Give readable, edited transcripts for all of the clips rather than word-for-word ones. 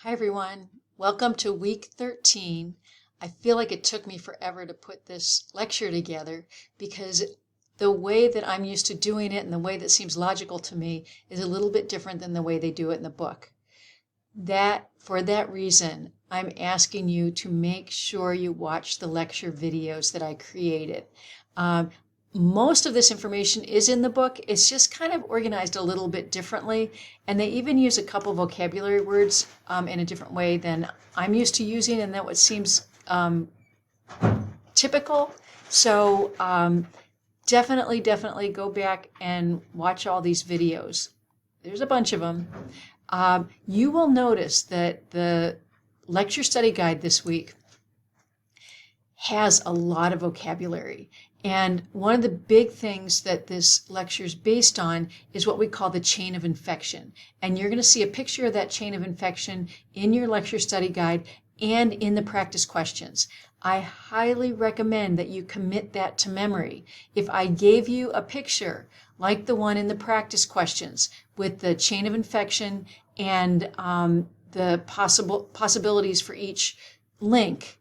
Hi everyone, welcome to week 13. I feel like it took me forever to put this lecture together because the way that I'm used to doing it and the way that seems logical to me is a little bit different than the way they do it in the book. For that reason, I'm asking you to make sure you watch the lecture videos that I created. Most of this information is in the book. It's just kind of organized a little bit differently. And they even use a couple vocabulary words in a different way than I'm used to using and that what seems typical. So definitely go back and watch all these videos. There's a bunch of them. You will notice that the lecture study guide this week has a lot of vocabulary. And one of the big things that this lecture is based on is what we call the chain of infection. And you're going to see a picture of that chain of infection in your lecture study guide and in the practice questions. I highly recommend that you commit that to memory. If I gave you a picture like the one in the practice questions with the chain of infection and the possibilities for each link,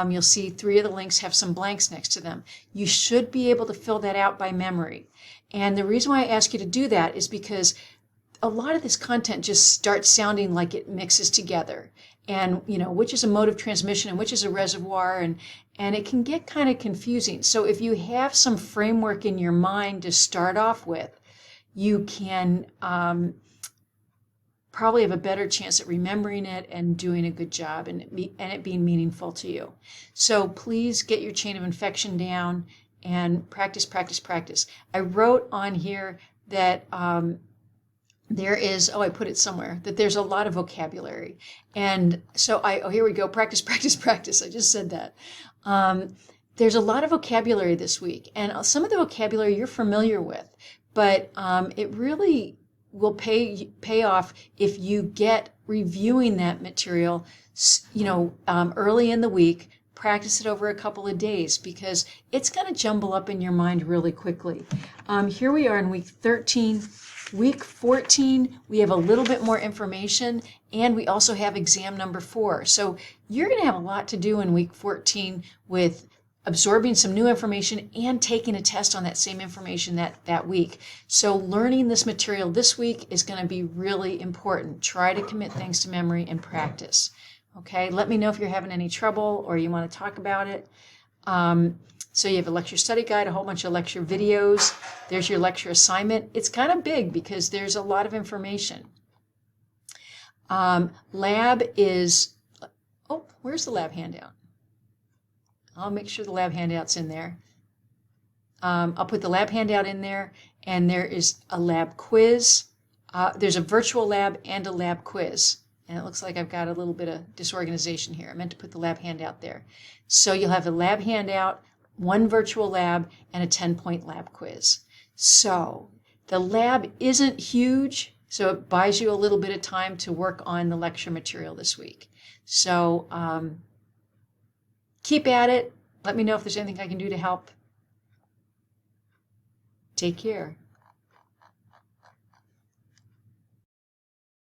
you'll see 3 of the links have some blanks next to them. You should be able to fill that out by memory. And the reason why I ask you to do that is because a lot of this content just starts sounding like it mixes together. And, which is a mode of transmission and which is a reservoir, and it can get kind of confusing. So if you have some framework in your mind to start off with, you can probably have a better chance at remembering it and doing a good job and it being meaningful to you. So please get your chain of infection down and practice. I wrote on here that there is, I put it somewhere, that there's a lot of vocabulary. And so here we go, practice. I just said that. There's a lot of vocabulary this week, and some of the vocabulary you're familiar with, but it really will pay off if you get reviewing that material, early in the week. Practice it over a couple of days because it's going to jumble up in your mind really quickly. Here we are in week 13. Week 14, we have a little bit more information, and we also have exam number 4. So you're going to have a lot to do in week 14 with absorbing some new information and taking a test on that same information that week. So learning this material this week is going to be really important. Try to commit things to memory and practice. Okay, let me know if you're having any trouble or you want to talk about it. So you have a lecture study guide, a whole bunch of lecture videos. There's your lecture assignment. It's kind of big because there's a lot of information. Lab is, where's the lab handout? I'll make sure the lab handout's in there. I'll put the lab handout in there, and there is a lab quiz. There's a virtual lab and a lab quiz. And it looks like I've got a little bit of disorganization here. I meant to put the lab handout there. So you'll have a lab handout, 1 virtual lab, and a 10-point lab quiz. So the lab isn't huge, so it buys you a little bit of time to work on the lecture material this week. So keep at it. Let me know if there's anything I can do to help. Take care.